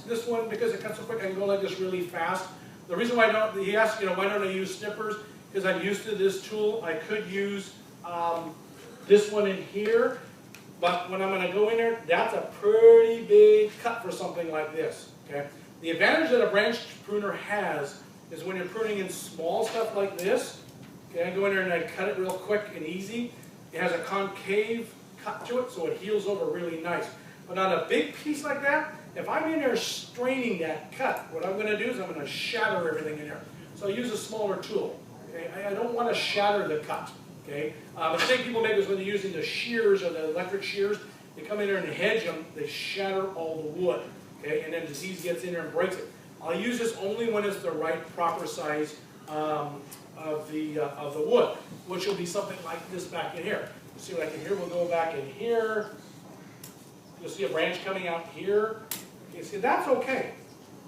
this one, because it cuts so quick, I can go like this really fast. The reason why he asked, why don't I use snippers? Because I'm used to this tool. I could use this one in here, but when I'm going to go in there, that's a pretty big cut for something like this. Okay. The advantage that a branch pruner has is when you're pruning in small stuff like this. Okay, I go in there and I cut it real quick and easy. It has a concave cut to it, so it heals over really nice. But on a big piece like that, if I'm in there straining that cut, what I'm going to do is I'm going to shatter everything in there. So I use a smaller tool. Okay? I don't want to shatter the cut. Okay? The mistake people make is when they're using the shears or the electric shears, they come in there and hedge them, they shatter all the wood. Okay? And then disease gets in there and breaks it. I'll use this only when it's the right proper size of the wood, which will be something like this back in here. See what I can hear? We'll go back in here. You'll see a branch coming out here. Okay, see, that's okay.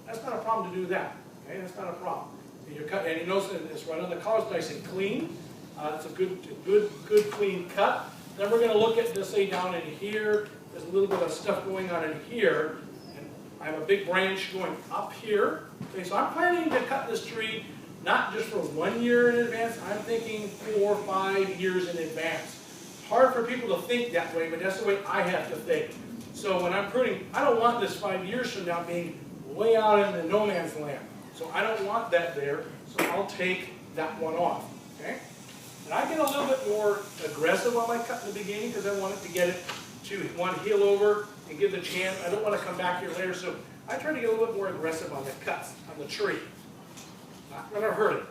That's not a problem to do that. Okay, that's not a problem. And you notice that it's right on the collar, it's nice and clean. It's a good clean cut. Then we're going to look at this, say, down in here. There's a little bit of stuff going on in here. And I have a big branch going up here. Okay, so I'm planning to cut this tree not just for 1 year in advance. I'm thinking 4 or 5 years in advance. Hard for people to think that way, but that's the way I have to think. So when I'm pruning, I don't want this 5 years from now being way out in the no man's land. So I don't want that there, so I'll take that one off. Okay? And I get a little bit more aggressive on my cut in the beginning because I want it to get it to one heel over and give the chance. I don't want to come back here later, so I try to get a little bit more aggressive on the cuts on the tree. Not going to hurt it.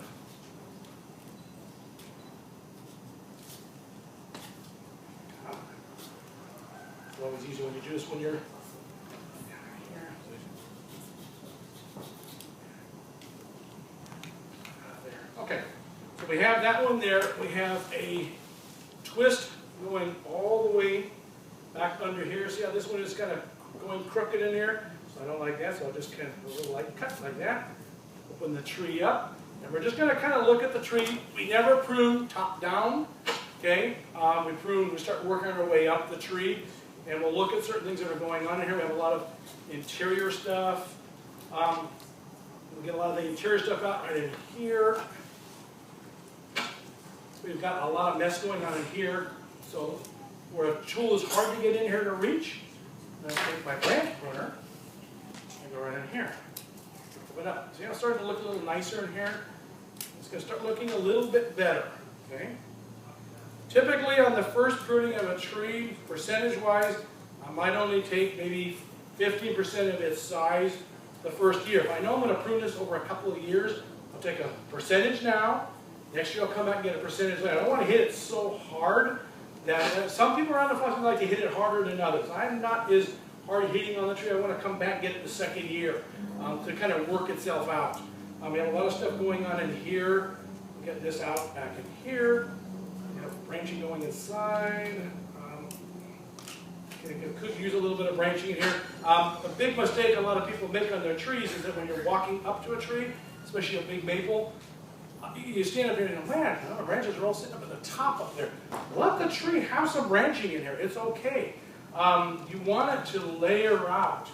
It's always easy when you do this when you're here. Okay, so we have that one there. We have a twist going all the way back under here. See how this one is kind of going crooked in there? So I don't like that, so I'll just kind of a little light cut like that. Open the tree up, and we're just going to kind of look at the tree. We never prune top down. Okay, we start working our way up the tree, and we'll look at certain things that are going on in here. We have a lot of interior stuff. We'll get a lot of the interior stuff out right in here. We've got a lot of mess going on in here. So where a tool is hard to get in here to reach, I'm going to take my branch pruner and go right in here. Open up. See how it's starting to look a little nicer in here? It's going to start looking a little bit better. Okay. Typically on the first pruning of a tree, percentage-wise, I might only take maybe 15% of its size the first year. If I know I'm going to prune this over a couple of years, I'll take a percentage now. Next year I'll come back and get a percentage later. I don't want to hit it so hard that some people around the flush like to hit it harder than others. I'm not as hard hitting on the tree. I want to come back and get it the second year to kind of work itself out. We have a lot of stuff going on in here. We'll get this out back in here. We have branching going inside. Could use a little bit of branching in here. A big mistake a lot of people make on their trees is that when you're walking up to a tree, especially a big maple, you stand up here and go, man, the branches are all sitting up at the top up there. Let the tree have some branching in here. It's okay. You want it to layer out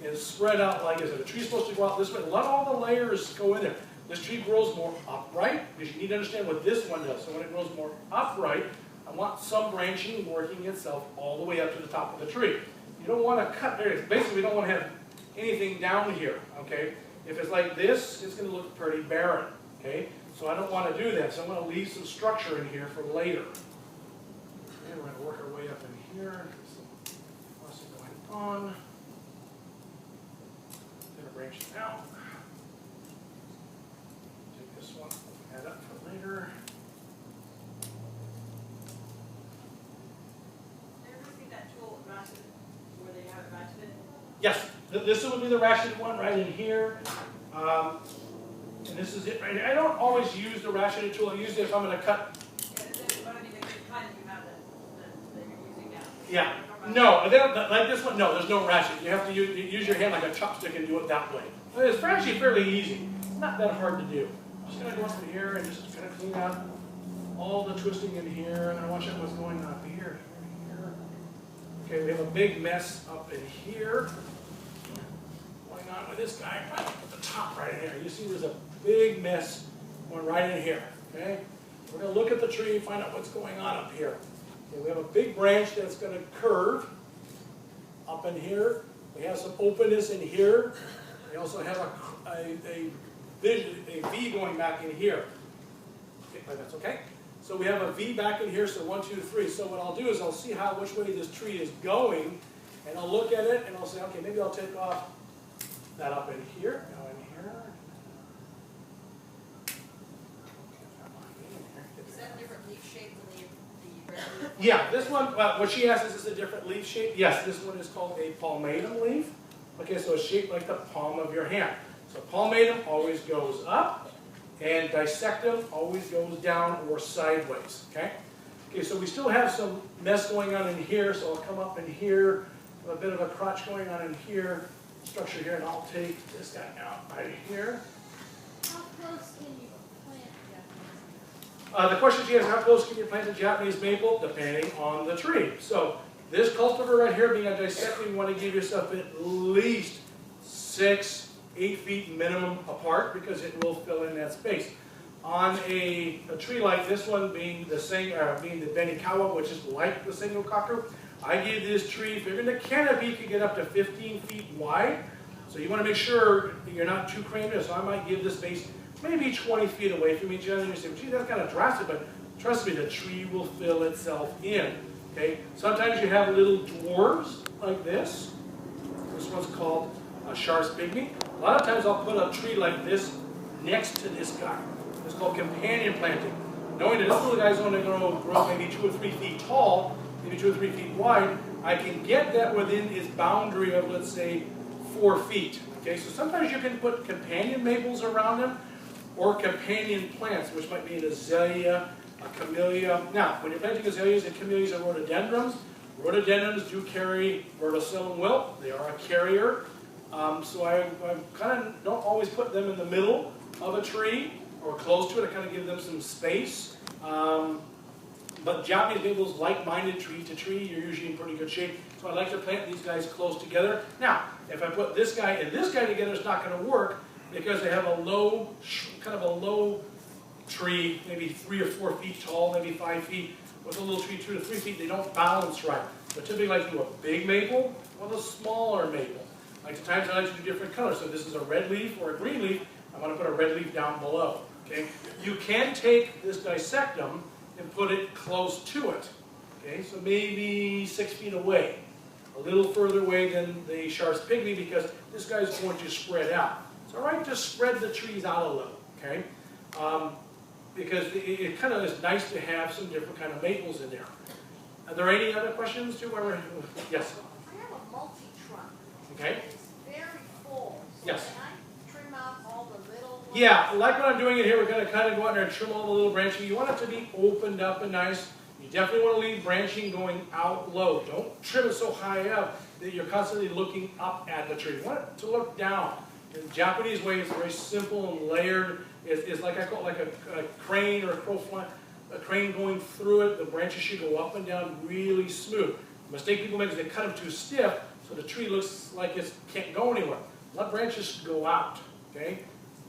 and spread out like this. If the tree's supposed to go out this way, let all the layers go in there. This tree grows more upright because you need to understand what this one does. So when it grows more upright, I want some branching working itself all the way up to the top of the tree. You don't want to cut there. Basically, we don't want to have anything down here. Okay. If it's like this, it's going to look pretty barren. Okay. So I don't want to do that. So I'm going to leave some structure in here for later. Okay, we're going to work our way up in here. Some fussing going on. Going to branch it out. Take this one, add up for later. Yes, this would be the ratcheted one right in here. And this is it right here. I don't always use the ratcheted tool. I use it if I'm going to cut. Yeah. No, like this one, no, there's no ratchet. You have to use your hand like a chopstick and do it that way. It's actually fairly easy. It's not that hard to do. I'm just going to go up in here and just kind of clean out all the twisting in here. And then watch out what's going on here. Okay, we have a big mess up in here. Going on this guy right at the top right in here. You see there's a big mess going right in here, okay? We're going to look at the tree and find out what's going on up here. Okay, we have a big branch that's going to curve up in here. We have some openness in here. We also have a V going back in here. Okay, that's okay. So we have a V back in here, so 1, 2, 3. So what I'll do is I'll see which way this tree is going, and I'll look at it, and I'll say, okay, maybe I'll take off that up in here, now in here. Is that a different leaf shape than the red leaf? Yeah, this one, what she asked is this a different leaf shape? Yes, this one is called a palmatum leaf. Okay, so it's shaped like the palm of your hand. So palmatum always goes up, and dissectum always goes down or sideways, okay? Okay, so we still have some mess going on in here, so I'll come up in here, a bit of a crotch going on in here, structure here, and I'll take this guy out right here. How close can you plant Japanese maple? The question she has, how close can you plant a Japanese maple? Depending on the tree. So this cultivar right here, being a dissecting, you want to give yourself at least 6, 8 feet minimum apart because it will fill in that space. On a tree like this one, being the Benikawa, which is like the Sengokaku, I gave this tree, figuring the canopy could get up to 15 feet wide. So you want to make sure that you're not too crammed in. So I might give this space maybe 20 feet away from each other. And you say, gee, that's kind of drastic, but trust me, the tree will fill itself in. Okay? Sometimes you have little dwarves like this. This one's called a Shar's pygmy. A lot of times I'll put a tree like this next to this guy. It's called companion planting. Knowing that this little guy's only going to grow maybe 2 or 3 feet tall, maybe 2 or 3 feet wide, I can get that within its boundary of, let's say, 4 feet. Okay, so sometimes you can put companion maples around them, or companion plants, which might be an azalea, a camellia. Now, when you're planting azaleas and camellias and rhododendrons, rhododendrons do carry verticillum wilt. They are a carrier. So I kind of don't always put them in the middle of a tree or close to it. I kind of give them some space. But Japanese maples, like-minded tree to tree, you're usually in pretty good shape. So I like to plant these guys close together. Now, if I put this guy and this guy together, it's not going to work because they have a low, kind of a low tree, maybe 3 or 4 feet tall, maybe 5 feet. With a little tree 2 to 3 feet, they don't balance right. So typically I like to do a big maple with a smaller maple. Like the times I like to do different colors. So this is a red leaf or a green leaf. I want to put a red leaf down below. Okay? You can take this dissectum and put it close to it. Okay, so maybe 6 feet away, a little further away than the Shar's pygmy because this guy's going to spread out. It's all right to spread the trees out a little, okay? Because it kind of is nice to have some different kind of maples in there. Are there any other questions too? Yes. I have a multi-trunk. Okay. It's very full. So Yes. can I trim out all the little ones? Yeah, like what I'm doing in here, we're going to kind of go out there and trim all the little branching. You want it to be opened up and nice. You definitely want to leave branching going out low. Don't trim it so high up that you're constantly looking up at the tree. You want it to look down. In the Japanese way, it's very simple and layered. It's like I call it like a crane or a crow fly, a crane going through it. The branches should go up and down really smooth. The mistake people make is they cut them too stiff, so the tree looks like it can't go anywhere. Let branches go out. Okay.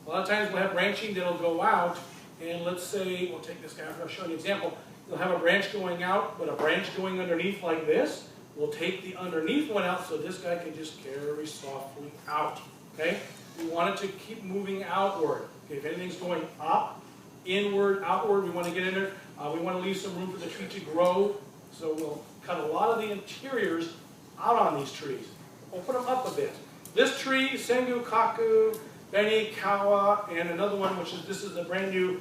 A lot of times we'll have branching that'll go out, and let's say we'll take this guy. I'll show you an example. You'll have a branch going out, but a branch going underneath like this. We'll take the underneath one out so this guy can just carry softly out. Okay? We want it to keep moving outward. Okay, if anything's going up, inward, outward, we want to get in there. We want to leave some room for the tree to grow. So we'll cut a lot of the interiors out on these trees. Open them up a bit. This tree, Sengokaku, Benikawa, and another one, this is a brand new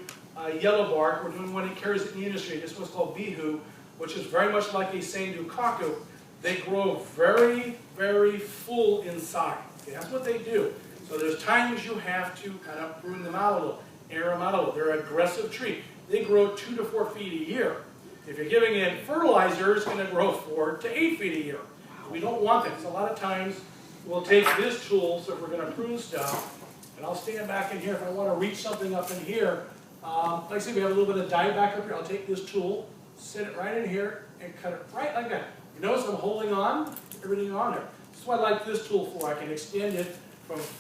yellow bark. We're doing one that carries it in the industry. This one's called Bihu, which is very much like a Sengokaku. They grow very, very full inside. Okay, that's what they do. So there's times you have to kind of prune them out a little, air them out a little. They're an aggressive tree. They grow 2 to 4 feet a year. If you're giving it fertilizer, it's going to grow 4 to 8 feet a year. We don't want that. So a lot of times we'll take this tool, so if we're going to prune stuff, and I'll stand back in here if I want to reach something up in here. Like I said, we have a little bit of dye back up here. I'll take this tool, sit it right in here, and cut it right like that. You notice I'm holding on, everything on there. That's what I like this tool for. I can extend it from